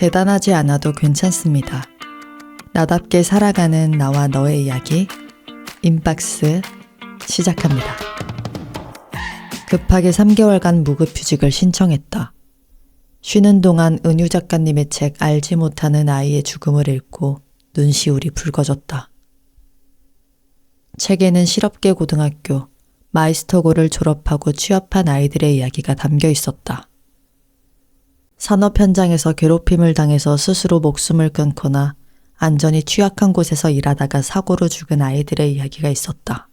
대단하지 않아도 괜찮습니다. 나답게 살아가는 나와 너의 이야기, 인박스 시작합니다. 급하게 3개월간 무급휴직을 신청했다. 쉬는 동안 은유 작가님의 책 알지 못하는 아이의 죽음을 읽고 눈시울이 붉어졌다. 책에는 실업계 고등학교, 마이스터고를 졸업하고 취업한 아이들의 이야기가 담겨 있었다. 산업 현장에서 괴롭힘을 당해서 스스로 목숨을 끊거나 안전이 취약한 곳에서 일하다가 사고로 죽은 아이들의 이야기가 있었다.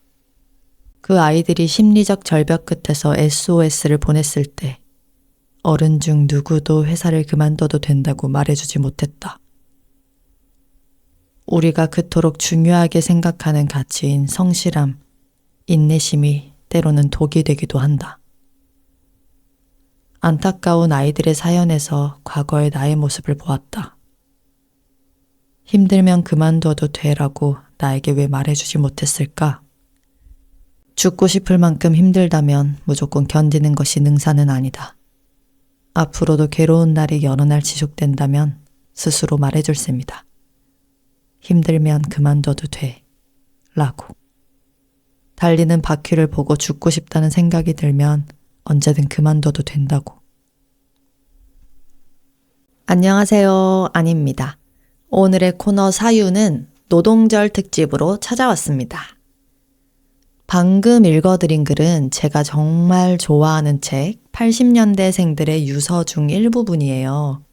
그 아이들이 심리적 절벽 끝에서 SOS를 보냈을 때 어른 중 누구도 회사를 그만둬도 된다고 말해주지 못했다. 우리가 그토록 중요하게 생각하는 가치인 성실함, 인내심이 때로는 독이 되기도 한다. 안타까운 아이들의 사연에서 과거의 나의 모습을 보았다. 힘들면 그만둬도 돼라고 나에게 왜 말해주지 못했을까? 죽고 싶을 만큼 힘들다면 무조건 견디는 것이 능사는 아니다. 앞으로도 괴로운 날이 여러 날 지속된다면 스스로 말해줄 셈이다. 힘들면 그만둬도 돼 라고. 달리는 바퀴를 보고 죽고 싶다는 생각이 들면 언제든 그만둬도 된다고. 안녕하세요. 아닙니다. 오늘의 코너 사유는 노동절 특집으로 찾아왔습니다. 방금 읽어드린 글은 제가 정말 좋아하는 책 80년대생들의 유서 중 일부분이에요.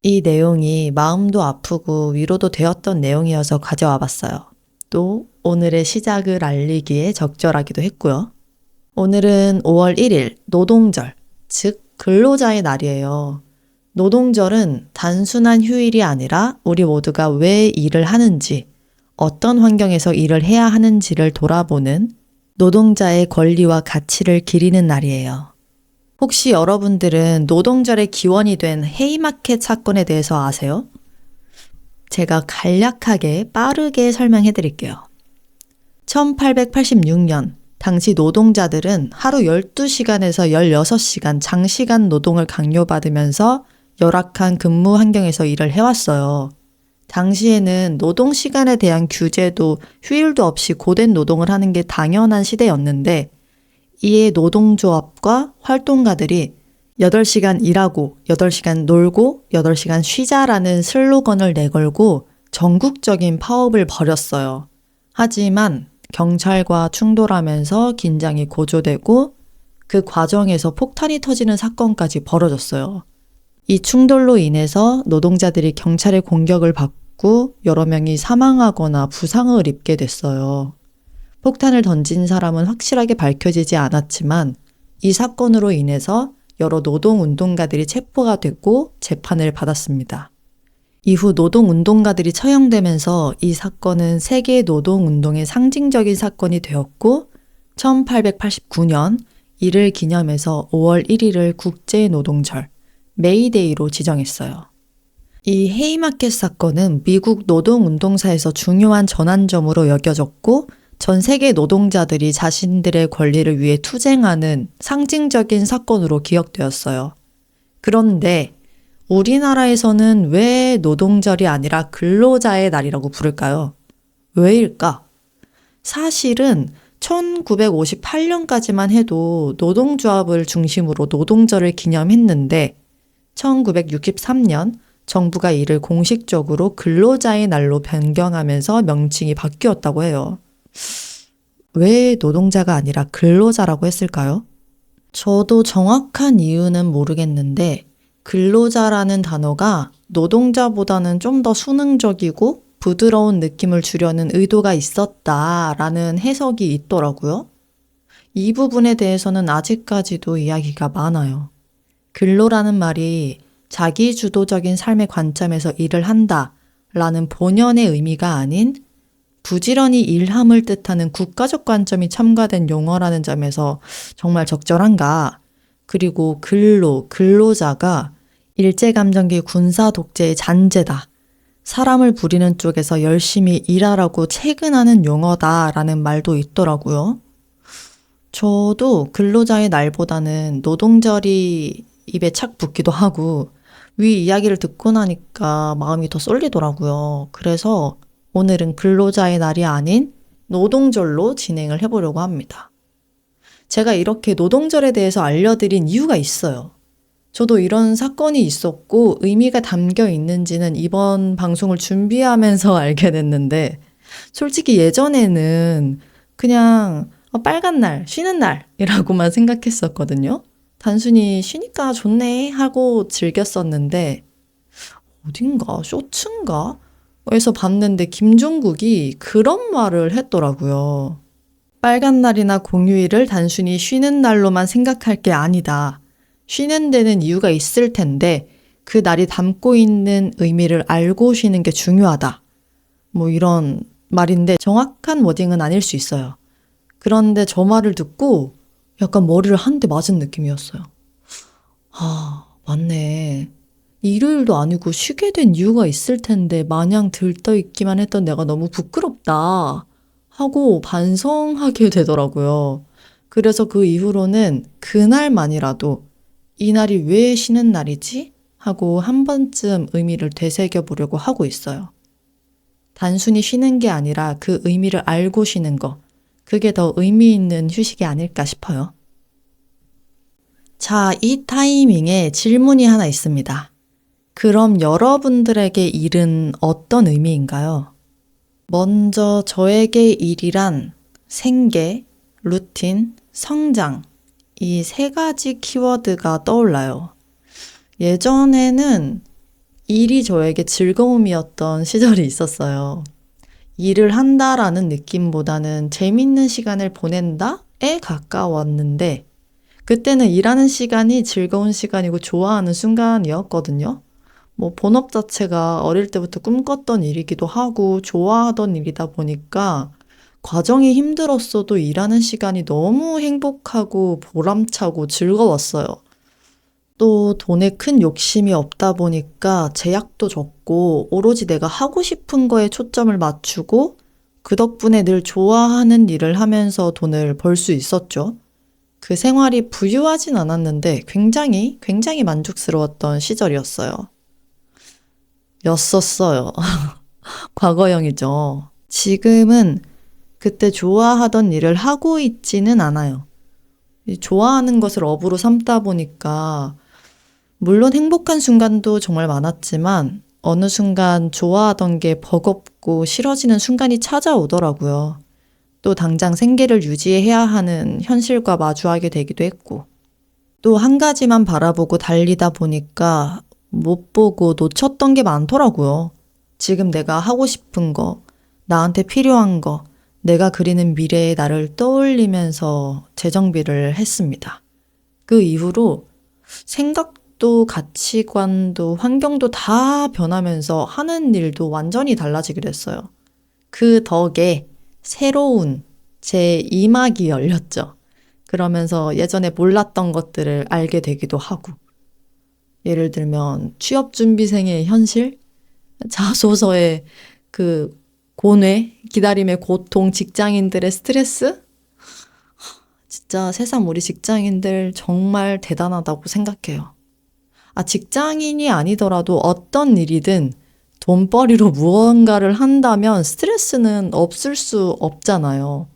이 내용이 마음도 아프고 위로도 되었던 내용이어서 가져와 봤어요. 또 오늘의 시작을 알리기에 적절하기도 했고요. 오늘은 5월 1일 노동절, 즉 근로자의 날이에요. 노동절은 단순한 휴일이 아니라 우리 모두가 왜 일을 하는지, 어떤 환경에서 일을 해야 하는지를 돌아보는 노동자의 권리와 가치를 기리는 날이에요. 혹시 여러분들은 노동절의 기원이 된 헤이마켓 사건에 대해서 아세요? 제가 간략하게 빠르게 설명해 드릴게요. 1886년 당시 노동자들은 하루 12시간에서 16시간 장시간 노동을 강요받으면서 열악한 근무 환경에서 일을 해왔어요. 당시에는 노동 시간에 대한 규제도 휴일도 없이 고된 노동을 하는 게 당연한 시대였는데 이에 노동조합과 활동가들이 8시간 일하고 8시간 놀고 8시간 쉬자라는 슬로건을 내걸고 전국적인 파업을 벌였어요. 하지만 경찰과 충돌하면서 긴장이 고조되고 그 과정에서 폭탄이 터지는 사건까지 벌어졌어요. 이 충돌로 인해서 노동자들이 경찰의 공격을 받고 여러 명이 사망하거나 부상을 입게 됐어요. 폭탄을 던진 사람은 확실하게 밝혀지지 않았지만 이 사건으로 인해서 여러 노동운동가들이 체포가 되고 재판을 받았습니다. 이후 노동운동가들이 처형되면서 이 사건은 세계 노동운동의 상징적인 사건이 되었고 1889년 이를 기념해서 5월 1일을 국제노동절, 메이데이로 지정했어요. 이 헤이마켓 사건은 미국 노동운동사에서 중요한 전환점으로 여겨졌고 전 세계 노동자들이 자신들의 권리를 위해 투쟁하는 상징적인 사건으로 기억되었어요. 그런데 우리나라에서는 왜 노동절이 아니라 근로자의 날이라고 부를까요? 왜일까? 사실은 1958년까지만 해도 노동조합을 중심으로 노동절을 기념했는데 1963년 정부가 이를 공식적으로 근로자의 날로 변경하면서 명칭이 바뀌었다고 해요. 왜 노동자가 아니라 근로자라고 했을까요? 저도 정확한 이유는 모르겠는데 근로자라는 단어가 노동자보다는 좀 더 수능적이고 부드러운 느낌을 주려는 의도가 있었다라는 해석이 있더라고요. 이 부분에 대해서는 아직까지도 이야기가 많아요. 근로라는 말이 자기주도적인 삶의 관점에서 일을 한다라는 본연의 의미가 아닌 부지런히 일함을 뜻하는 국가적 관점이 첨가된 용어라는 점에서 정말 적절한가? 그리고 근로자가 일제감정기 군사 독재의 잔재다. 사람을 부리는 쪽에서 열심히 일하라고 채근하는 용어다라는 말도 있더라고요. 저도 근로자의 날보다는 노동절이 입에 착 붙기도 하고 위 이야기를 듣고 나니까 마음이 더 쏠리더라고요. 그래서 오늘은 근로자의 날이 아닌 노동절로 진행을 해보려고 합니다. 제가 이렇게 노동절에 대해서 알려드린 이유가 있어요. 저도 이런 사건이 있었고 의미가 담겨 있는지는 이번 방송을 준비하면서 알게 됐는데, 솔직히 예전에는 그냥 빨간 날, 쉬는 날이라고만 생각했었거든요. 단순히 쉬니까 좋네 하고 즐겼었는데, 어딘가 쇼츠인가? 에서 봤는데 김종국이 그런 말을 했더라고요. 빨간 날이나 공휴일을 단순히 쉬는 날로만 생각할 게 아니다. 쉬는 데는 이유가 있을 텐데 그 날이 담고 있는 의미를 알고 쉬는 게 중요하다. 뭐 이런 말인데 정확한 워딩은 아닐 수 있어요. 그런데 저 말을 듣고 약간 머리를 한 대 맞은 느낌이었어요. 아, 맞네. 일요일도 아니고 쉬게 된 이유가 있을 텐데 마냥 들떠 있기만 했던 내가 너무 부끄럽다 하고 반성하게 되더라고요. 그래서 그 이후로는 그날만이라도 이 날이 왜 쉬는 날이지? 하고 한 번쯤 의미를 되새겨 보려고 하고 있어요. 단순히 쉬는 게 아니라 그 의미를 알고 쉬는 거, 그게 더 의미 있는 휴식이 아닐까 싶어요. 자, 이 타이밍에 질문이 하나 있습니다. 그럼 여러분들에게 일은 어떤 의미인가요? 먼저 저에게 일이란 생계, 루틴, 성장, 이 세 가지 키워드가 떠올라요. 예전에는 일이 저에게 즐거움이었던 시절이 있었어요. 일을 한다라는 느낌보다는 재밌는 시간을 보낸다에 가까웠는데, 그때는 일하는 시간이 즐거운 시간이고 좋아하는 순간이었거든요. 뭐 본업 자체가 어릴 때부터 꿈꿨던 일이기도 하고 좋아하던 일이다 보니까 과정이 힘들었어도 일하는 시간이 너무 행복하고 보람차고 즐거웠어요. 또 돈에 큰 욕심이 없다 보니까 제약도 적고 오로지 내가 하고 싶은 거에 초점을 맞추고 그 덕분에 늘 좋아하는 일을 하면서 돈을 벌 수 있었죠. 그 생활이 부유하진 않았는데 굉장히 만족스러웠던 시절이었어요. 였었어요. 과거형이죠. 지금은 그때 좋아하던 일을 하고 있지는 않아요. 좋아하는 것을 업으로 삼다 보니까 물론 행복한 순간도 정말 많았지만 어느 순간 좋아하던 게 버겁고 싫어지는 순간이 찾아오더라고요. 또 당장 생계를 유지해야 하는 현실과 마주하게 되기도 했고, 또 한 가지만 바라보고 달리다 보니까 못 보고 놓쳤던 게 많더라고요. 지금 내가 하고 싶은 거, 나한테 필요한 거, 내가 그리는 미래의 나를 떠올리면서 재정비를 했습니다. 그 이후로 생각도 가치관도 환경도 다 변하면서 하는 일도 완전히 달라지게 됐어요. 그 덕에 새로운 제 이막이 열렸죠. 그러면서 예전에 몰랐던 것들을 알게 되기도 하고, 예를 들면 취업준비생의 현실, 자소서의 그 고뇌, 기다림의 고통, 직장인들의 스트레스? 진짜 새삼 우리 직장인들 정말 대단하다고 생각해요. 직장인이 아니더라도 어떤 일이든 돈벌이로 무언가를 한다면 스트레스는 없을 수 없잖아요.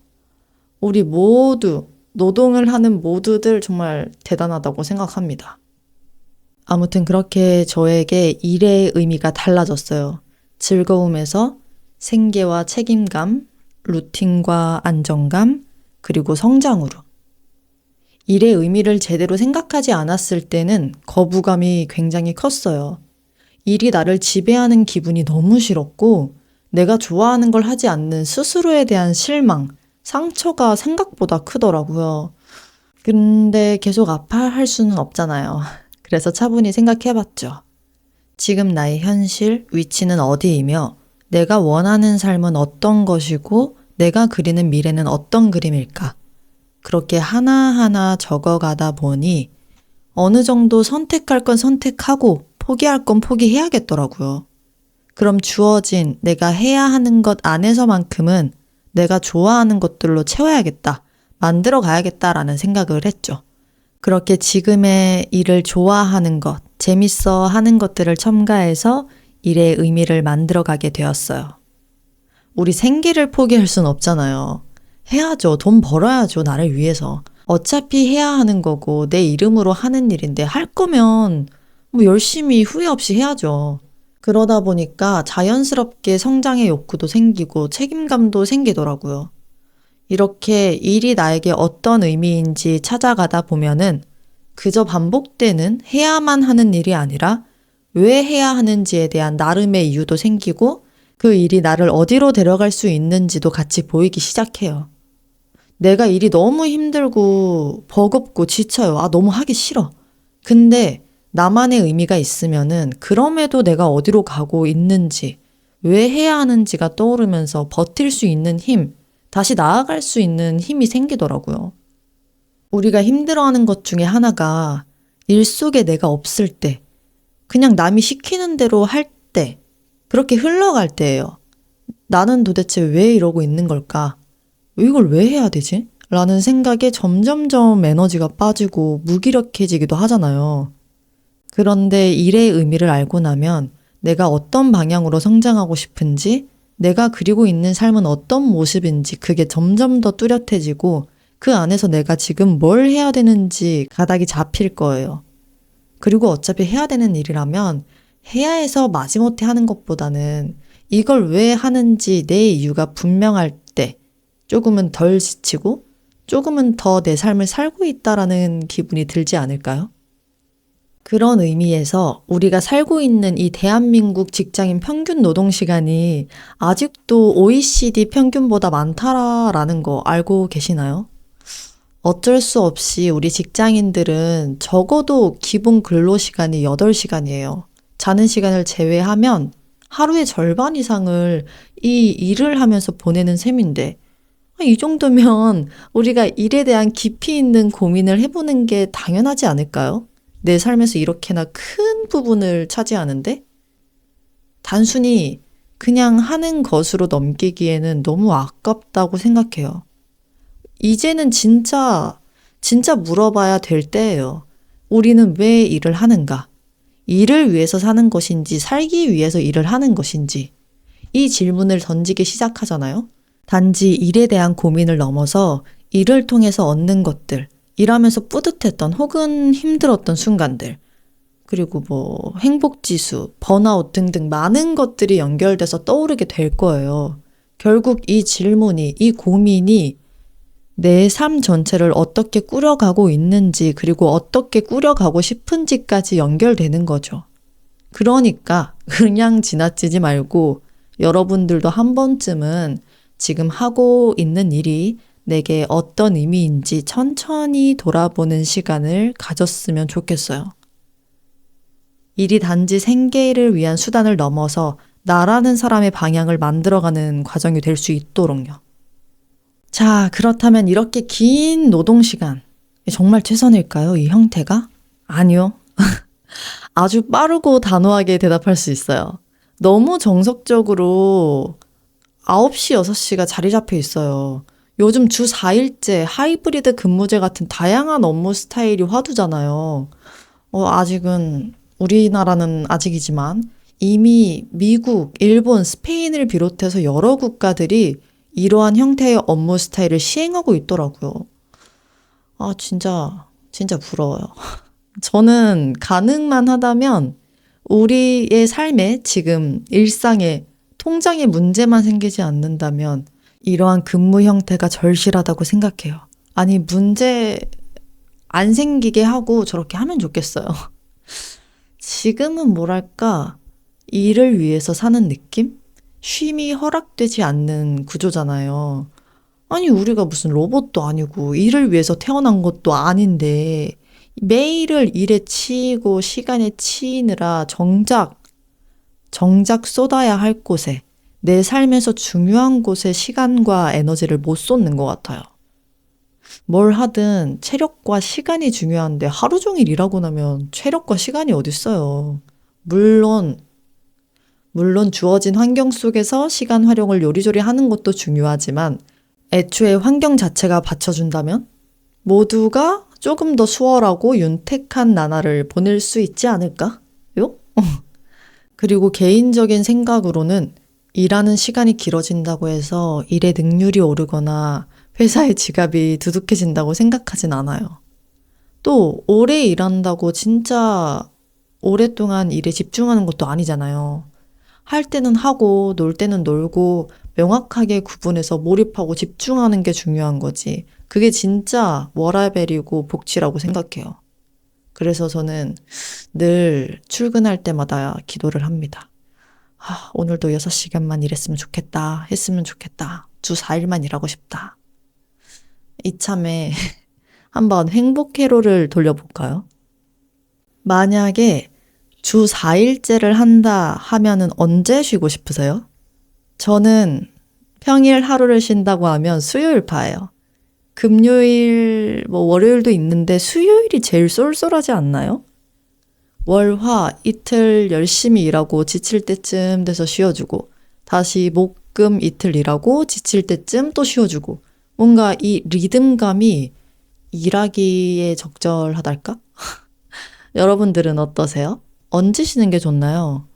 우리 모두, 노동을 하는 모두들 정말 대단하다고 생각합니다. 아무튼 그렇게 저에게 일의 의미가 달라졌어요. 즐거움에서 생계와 책임감, 루틴과 안정감, 그리고 성장으로. 일의 의미를 제대로 생각하지 않았을 때는 거부감이 굉장히 컸어요. 일이 나를 지배하는 기분이 너무 싫었고, 내가 좋아하는 걸 하지 않는 스스로에 대한 실망, 상처가 생각보다 크더라고요. 근데 계속 아파할 수는 없잖아요. 그래서 차분히 생각해봤죠. 지금 나의 현실, 위치는 어디이며 내가 원하는 삶은 어떤 것이고 내가 그리는 미래는 어떤 그림일까? 그렇게 하나하나 적어가다 보니 어느 정도 선택할 건 선택하고 포기할 건 포기해야겠더라고요. 그럼 주어진 내가 해야 하는 것 안에서만큼은 내가 좋아하는 것들로 채워야겠다, 만들어 가야겠다라는 생각을 했죠. 그렇게 지금의 일을 좋아하는 것, 재밌어 하는 것들을 첨가해서 일의 의미를 만들어가게 되었어요. 우리 생계를 포기할 순 없잖아요. 해야죠. 돈 벌어야죠. 나를 위해서. 어차피 해야 하는 거고 내 이름으로 하는 일인데 할 거면 뭐 열심히 후회 없이 해야죠. 그러다 보니까 자연스럽게 성장의 욕구도 생기고 책임감도 생기더라고요. 이렇게 일이 나에게 어떤 의미인지 찾아가다 보면은 그저 반복되는 해야만 하는 일이 아니라 왜 해야 하는지에 대한 나름의 이유도 생기고 그 일이 나를 어디로 데려갈 수 있는지도 같이 보이기 시작해요. 내가 일이 너무 힘들고 버겁고 지쳐요. 너무 하기 싫어. 근데 나만의 의미가 있으면은 그럼에도 내가 어디로 가고 있는지, 왜 해야 하는지가 떠오르면서 버틸 수 있는 힘, 다시 나아갈 수 있는 힘이 생기더라고요. 우리가 힘들어하는 것 중에 하나가 일 속에 내가 없을 때, 그냥 남이 시키는 대로 할 때, 그렇게 흘러갈 때예요. 나는 도대체 왜 이러고 있는 걸까? 이걸 왜 해야 되지? 라는 생각에 점점점 에너지가 빠지고 무기력해지기도 하잖아요. 그런데 일의 의미를 알고 나면 내가 어떤 방향으로 성장하고 싶은지, 내가 그리고 있는 삶은 어떤 모습인지 그게 점점 더 뚜렷해지고 그 안에서 내가 지금 뭘 해야 되는지 가닥이 잡힐 거예요. 그리고 어차피 해야 되는 일이라면 해야 해서 마지못해 하는 것보다는 이걸 왜 하는지 내 이유가 분명할 때 조금은 덜 지치고 조금은 더 내 삶을 살고 있다라는 기분이 들지 않을까요? 그런 의미에서 우리가 살고 있는 이 대한민국 직장인 평균 노동시간이 아직도 OECD 평균보다 많다라는 거 알고 계시나요? 어쩔 수 없이 우리 직장인들은 적어도 기본 근로시간이 8시간이에요. 자는 시간을 제외하면 하루의 절반 이상을 이 일을 하면서 보내는 셈인데 이 정도면 우리가 일에 대한 깊이 있는 고민을 해보는 게 당연하지 않을까요? 내 삶에서 이렇게나 큰 부분을 차지하는데 단순히 그냥 하는 것으로 넘기기에는 너무 아깝다고 생각해요. 이제는 진짜 물어봐야 될 때예요. 우리는 왜 일을 하는가? 일을 위해서 사는 것인지 살기 위해서 일을 하는 것인지 이 질문을 던지기 시작하잖아요. 단지 일에 대한 고민을 넘어서 일을 통해서 얻는 것들, 일하면서 뿌듯했던 혹은 힘들었던 순간들, 그리고 뭐 행복지수, 번아웃 등등 많은 것들이 연결돼서 떠오르게 될 거예요. 결국 이 질문이, 이 고민이 내 삶 전체를 어떻게 꾸려가고 있는지 그리고 어떻게 꾸려가고 싶은지까지 연결되는 거죠. 그러니까 그냥 지나치지 말고 여러분들도 한 번쯤은 지금 하고 있는 일이 내게 어떤 의미인지 천천히 돌아보는 시간을 가졌으면 좋겠어요. 일이 단지 생계를 위한 수단을 넘어서 나라는 사람의 방향을 만들어가는 과정이 될 수 있도록요. 자, 그렇다면 이렇게 긴 노동시간, 정말 최선일까요? 이 형태가? 아니요. 아주 빠르고 단호하게 대답할 수 있어요. 너무 정석적으로 9시, 6시가 자리 잡혀 있어요. 요즘 주 4일제, 하이브리드 근무제 같은 다양한 업무 스타일이 화두잖아요. 아직은, 우리나라는 아직이지만 이미 미국, 일본, 스페인을 비롯해서 여러 국가들이 이러한 형태의 업무 스타일을 시행하고 있더라고요. 진짜 부러워요. 저는 가능만 하다면 우리의 삶에 지금 일상에 통장에 문제만 생기지 않는다면 이러한 근무 형태가 절실하다고 생각해요. 아니, 문제 안 생기게 하고 저렇게 하면 좋겠어요. 지금은 뭐랄까, 일을 위해서 사는 느낌? 쉼이 허락되지 않는 구조잖아요. 아니, 우리가 무슨 로봇도 아니고 일을 위해서 태어난 것도 아닌데 매일을 일에 치이고 시간에 치이느라 정작 쏟아야 할 곳에, 내 삶에서 중요한 곳에 시간과 에너지를 못 쏟는 것 같아요. 뭘 하든 체력과 시간이 중요한데 하루 종일 일하고 나면 체력과 시간이 어딨어요. 물론 주어진 환경 속에서 시간 활용을 요리조리 하는 것도 중요하지만 애초에 환경 자체가 받쳐준다면 모두가 조금 더 수월하고 윤택한 나날을 보낼 수 있지 않을까요? 그리고 개인적인 생각으로는 일하는 시간이 길어진다고 해서 일의 능률이 오르거나 회사의 지갑이 두둑해진다고 생각하진 않아요. 또 오래 일한다고 진짜 오랫동안 일에 집중하는 것도 아니잖아요. 할 때는 하고 놀 때는 놀고 명확하게 구분해서 몰입하고 집중하는 게 중요한 거지. 그게 진짜 워라밸이고 복지라고 생각해요. 그래서 저는 늘 출근할 때마다 기도를 합니다. 오늘도 6시간만 일했으면 좋겠다. 했으면 좋겠다. 주 4일만 일하고 싶다. 이참에 한번 행복 회로를 돌려볼까요? 만약에 주 4일째를 한다 하면은 언제 쉬고 싶으세요? 저는 평일 하루를 쉰다고 하면 수요일파예요. 금요일, 월요일도 있는데 수요일이 제일 쏠쏠하지 않나요? 월, 화 이틀 열심히 일하고 지칠 때쯤 돼서 쉬어주고 다시 목, 금 이틀 일하고 지칠 때쯤 또 쉬어주고 뭔가 이 리듬감이 일하기에 적절하달까? 여러분들은 어떠세요? 언제 쉬는 게 좋나요?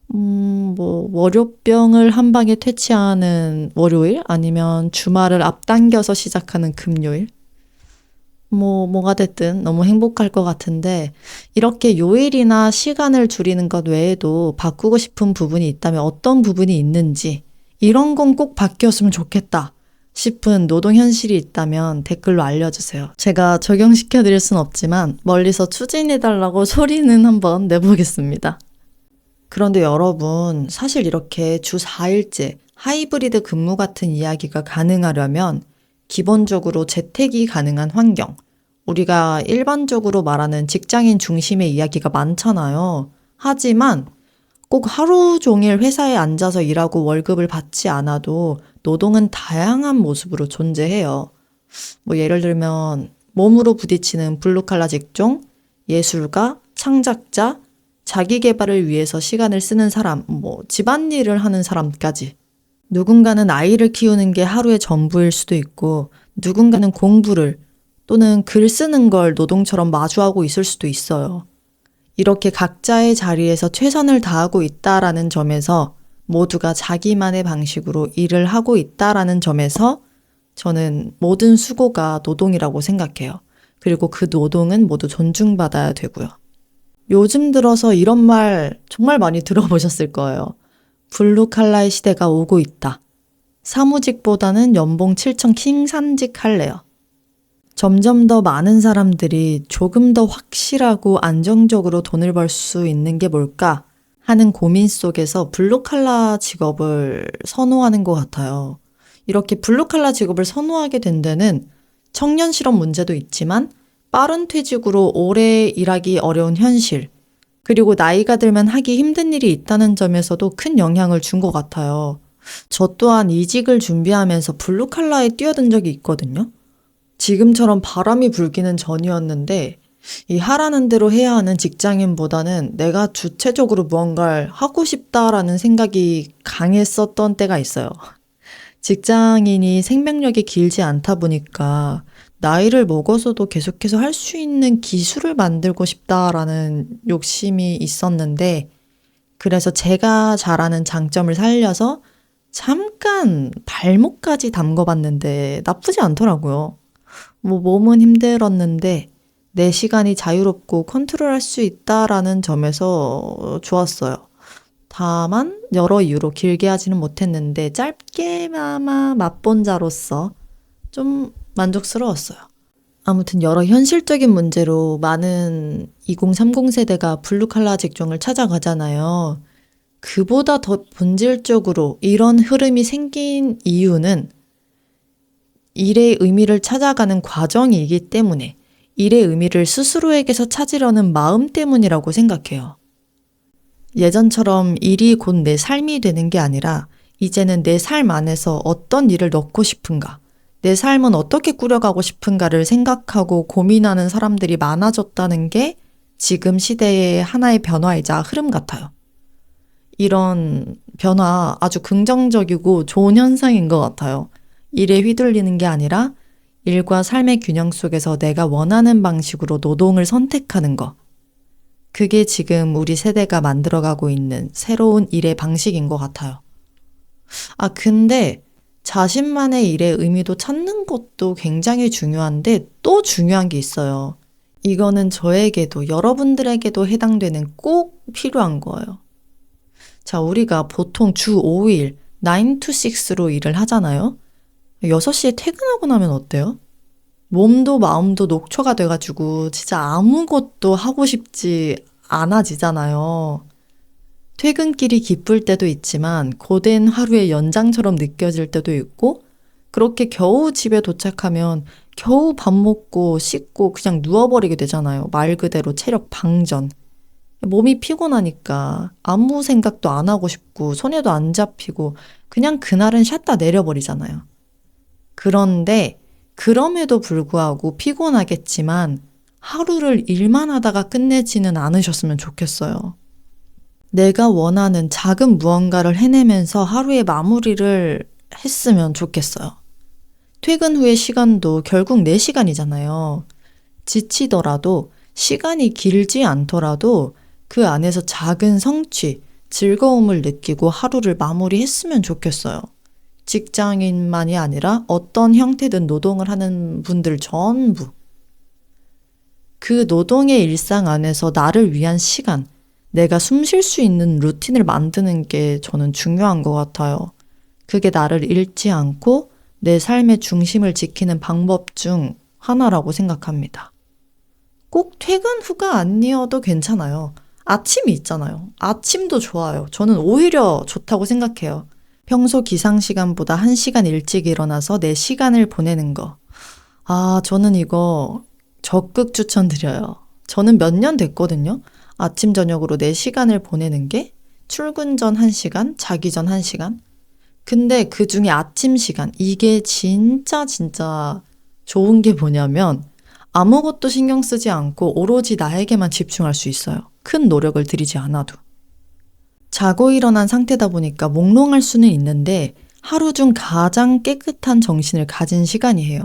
월요병을 한 방에 퇴치하는 월요일? 아니면 주말을 앞당겨서 시작하는 금요일? 뭐가 됐든 너무 행복할 것 같은데, 이렇게 요일이나 시간을 줄이는 것 외에도 바꾸고 싶은 부분이 있다면 어떤 부분이 있는지, 이런 건 꼭 바뀌었으면 좋겠다 싶은 노동 현실이 있다면 댓글로 알려주세요. 제가 적용시켜 드릴 순 없지만 멀리서 추진해달라고 소리는 한번 내보겠습니다. 그런데 여러분, 사실 이렇게 주 4일째 하이브리드 근무 같은 이야기가 가능하려면 기본적으로 재택이 가능한 환경, 우리가 일반적으로 말하는 직장인 중심의 이야기가 많잖아요. 하지만 꼭 하루 종일 회사에 앉아서 일하고 월급을 받지 않아도 노동은 다양한 모습으로 존재해요. 예를 들면 몸으로 부딪히는 블루칼라 직종, 예술가, 창작자, 자기 개발을 위해서 시간을 쓰는 사람, 집안일을 하는 사람까지. 누군가는 아이를 키우는 게 하루의 전부일 수도 있고, 누군가는 공부를 또는 글 쓰는 걸 노동처럼 마주하고 있을 수도 있어요. 이렇게 각자의 자리에서 최선을 다하고 있다라는 점에서 모두가 자기만의 방식으로 일을 하고 있다라는 점에서 저는 모든 수고가 노동이라고 생각해요. 그리고 그 노동은 모두 존중받아야 되고요. 요즘 들어서 이런 말 정말 많이 들어보셨을 거예요. 블루칼라의 시대가 오고 있다. 사무직보다는 연봉 7천 킹산직 할래요. 점점 더 많은 사람들이 조금 더 확실하고 안정적으로 돈을 벌 수 있는 게 뭘까 하는 고민 속에서 블루칼라 직업을 선호하는 것 같아요. 이렇게 블루칼라 직업을 선호하게 된 데는 청년 실업 문제도 있지만 빠른 퇴직으로 오래 일하기 어려운 현실, 그리고 나이가 들면 하기 힘든 일이 있다는 점에서도 큰 영향을 준 것 같아요. 저 또한 이직을 준비하면서 블루칼라에 뛰어든 적이 있거든요. 지금처럼 바람이 불기는 전이었는데 이 하라는 대로 해야 하는 직장인보다는 내가 주체적으로 무언가를 하고 싶다라는 생각이 강했었던 때가 있어요. 직장인이 생명력이 길지 않다 보니까 나이를 먹어서도 계속해서 할 수 있는 기술을 만들고 싶다라는 욕심이 있었는데, 그래서 제가 잘하는 장점을 살려서 잠깐 발목까지 담궈봤는데 나쁘지 않더라고요. 몸은 힘들었는데 내 시간이 자유롭고 컨트롤할 수 있다라는 점에서 좋았어요. 다만 여러 이유로 길게 하지는 못했는데 짧게나마 맛본 자로서 좀 만족스러웠어요. 아무튼 여러 현실적인 문제로 많은 2030 세대가 블루칼라 직종을 찾아가잖아요. 그보다 더 본질적으로 이런 흐름이 생긴 이유는 일의 의미를 찾아가는 과정이기 때문에, 일의 의미를 스스로에게서 찾으려는 마음 때문이라고 생각해요. 예전처럼 일이 곧 내 삶이 되는 게 아니라 이제는 내 삶 안에서 어떤 일을 넣고 싶은가, 내 삶은 어떻게 꾸려가고 싶은가를 생각하고 고민하는 사람들이 많아졌다는 게 지금 시대의 하나의 변화이자 흐름 같아요. 이런 변화 아주 긍정적이고 좋은 현상인 것 같아요. 일에 휘둘리는 게 아니라 일과 삶의 균형 속에서 내가 원하는 방식으로 노동을 선택하는 거. 그게 지금 우리 세대가 만들어가고 있는 새로운 일의 방식인 것 같아요. 근데 자신만의 일의 의미도 찾는 것도 굉장히 중요한데 또 중요한 게 있어요. 이거는 저에게도 여러분들에게도 해당되는 꼭 필요한 거예요. 자, 우리가 보통 주 5일 9 to 6로 일을 하잖아요. 6시에 퇴근하고 나면 어때요? 몸도 마음도 녹초가 돼가지고 진짜 아무것도 하고 싶지 않아지잖아요. 퇴근길이 기쁠 때도 있지만 고된 하루의 연장처럼 느껴질 때도 있고 그렇게 겨우 집에 도착하면 겨우 밥 먹고 씻고 그냥 누워버리게 되잖아요. 말 그대로 체력 방전. 몸이 피곤하니까 아무 생각도 안 하고 싶고 손에도 안 잡히고 그냥 그날은 샷다 내려버리잖아요. 그런데 그럼에도 불구하고 피곤하겠지만 하루를 일만 하다가 끝내지는 않으셨으면 좋겠어요. 내가 원하는 작은 무언가를 해내면서 하루의 마무리를 했으면 좋겠어요. 퇴근 후의 시간도 결국 내 시간이잖아요. 지치더라도 시간이 길지 않더라도 그 안에서 작은 성취, 즐거움을 느끼고 하루를 마무리했으면 좋겠어요. 직장인만이 아니라 어떤 형태든 노동을 하는 분들 전부. 그 노동의 일상 안에서 나를 위한 시간, 내가 숨 쉴 수 있는 루틴을 만드는 게 저는 중요한 것 같아요. 그게 나를 잃지 않고 내 삶의 중심을 지키는 방법 중 하나라고 생각합니다. 꼭 퇴근 후가 아니어도 괜찮아요. 아침이 있잖아요. 아침도 좋아요. 저는 오히려 좋다고 생각해요. 평소 기상 시간보다 1시간 일찍 일어나서 내 시간을 보내는 거. 저는 이거 적극 추천드려요. 저는 몇 년 됐거든요. 아침 저녁으로 내 시간을 보내는 게 출근 전 1시간, 자기 전 1시간. 근데 그 중에 아침 시간, 이게 진짜 좋은 게 뭐냐면 아무것도 신경 쓰지 않고 오로지 나에게만 집중할 수 있어요. 큰 노력을 들이지 않아도. 자고 일어난 상태다 보니까 몽롱할 수는 있는데 하루 중 가장 깨끗한 정신을 가진 시간이에요.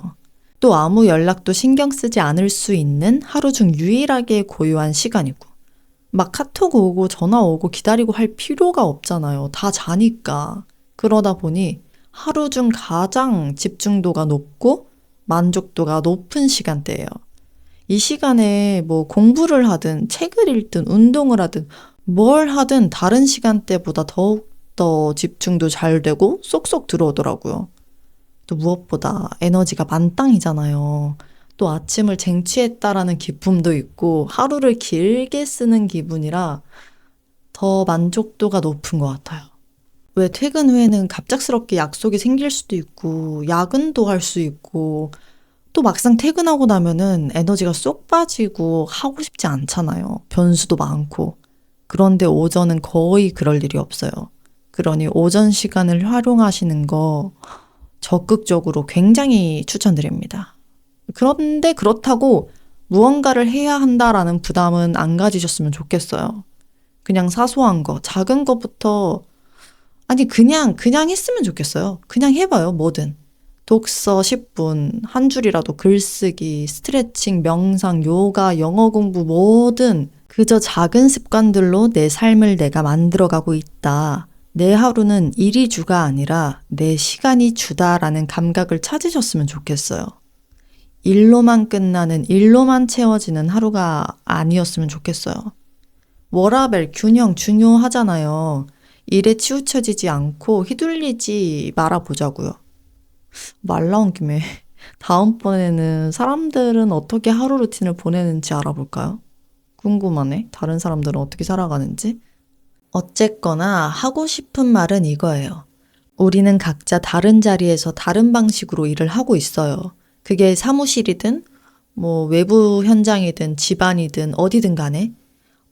또 아무 연락도 신경 쓰지 않을 수 있는 하루 중 유일하게 고요한 시간이고 막 카톡 오고 전화 오고 기다리고 할 필요가 없잖아요. 다 자니까. 그러다 보니 하루 중 가장 집중도가 높고 만족도가 높은 시간대예요. 이 시간에 뭐 공부를 하든 책을 읽든 운동을 하든 뭘 하든 다른 시간대보다 더욱더 집중도 잘 되고 쏙쏙 들어오더라고요. 또 무엇보다 에너지가 만땅이잖아요. 또 아침을 쟁취했다라는 기쁨도 있고 하루를 길게 쓰는 기분이라 더 만족도가 높은 것 같아요. 왜 퇴근 후에는 갑작스럽게 약속이 생길 수도 있고 야근도 할 수 있고 또 막상 퇴근하고 나면은 에너지가 쏙 빠지고 하고 싶지 않잖아요. 변수도 많고. 그런데 오전은 거의 그럴 일이 없어요. 그러니 오전 시간을 활용하시는 거 적극적으로 굉장히 추천드립니다. 그런데 그렇다고 무언가를 해야 한다라는 부담은 안 가지셨으면 좋겠어요. 그냥 사소한 거, 작은 것부터 그냥 했으면 좋겠어요. 그냥 해봐요, 뭐든. 독서 10분, 한 줄이라도 글쓰기, 스트레칭, 명상, 요가, 영어 공부 뭐든 그저 작은 습관들로 내 삶을 내가 만들어가고 있다. 내 하루는 일이 주가 아니라 내 시간이 주다라는 감각을 찾으셨으면 좋겠어요. 일로만 끝나는, 일로만 채워지는 하루가 아니었으면 좋겠어요. 워라밸, 균형 중요하잖아요. 일에 치우쳐지지 않고 휘둘리지 말아보자고요. 말 나온 김에 다음번에는 사람들은 어떻게 하루 루틴을 보내는지 알아볼까요? 궁금하네. 다른 사람들은 어떻게 살아가는지. 어쨌거나 하고 싶은 말은 이거예요. 우리는 각자 다른 자리에서 다른 방식으로 일을 하고 있어요. 그게 사무실이든 외부 현장이든 집안이든 어디든 간에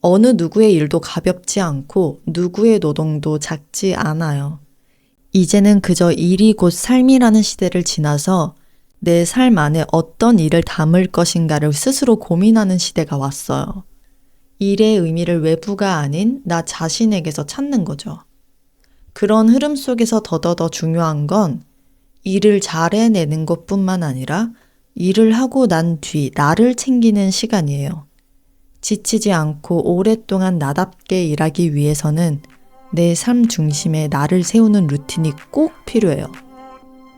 어느 누구의 일도 가볍지 않고 누구의 노동도 작지 않아요. 이제는 그저 일이 곧 삶이라는 시대를 지나서 내 삶 안에 어떤 일을 담을 것인가를 스스로 고민하는 시대가 왔어요. 일의 의미를 외부가 아닌 나 자신에게서 찾는 거죠. 그런 흐름 속에서 더더더 중요한 건 일을 잘 해내는 것뿐만 아니라 일을 하고 난 뒤 나를 챙기는 시간이에요. 지치지 않고 오랫동안 나답게 일하기 위해서는 내 삶 중심에 나를 세우는 루틴이 꼭 필요해요.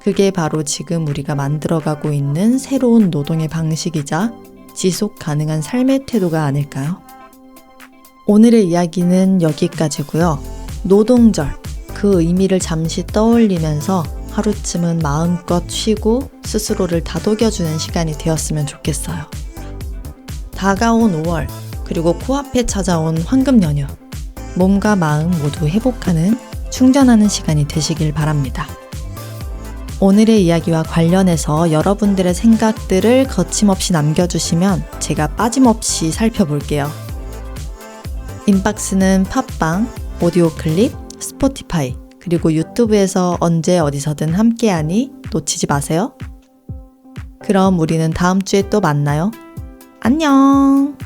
그게 바로 지금 우리가 만들어가고 있는 새로운 노동의 방식이자 지속 가능한 삶의 태도가 아닐까요? 오늘의 이야기는 여기까지고요. 노동절, 그 의미를 잠시 떠올리면서 하루쯤은 마음껏 쉬고 스스로를 다독여주는 시간이 되었으면 좋겠어요. 다가온 5월, 그리고 코앞에 찾아온 황금 연휴, 몸과 마음 모두 회복하는, 충전하는 시간이 되시길 바랍니다. 오늘의 이야기와 관련해서 여러분들의 생각들을 거침없이 남겨주시면 제가 빠짐없이 살펴볼게요. 인박스는 팟빵, 오디오 클립, 스포티파이, 그리고 유튜브에서 언제 어디서든 함께하니 놓치지 마세요. 그럼 우리는 다음 주에 또 만나요. 안녕!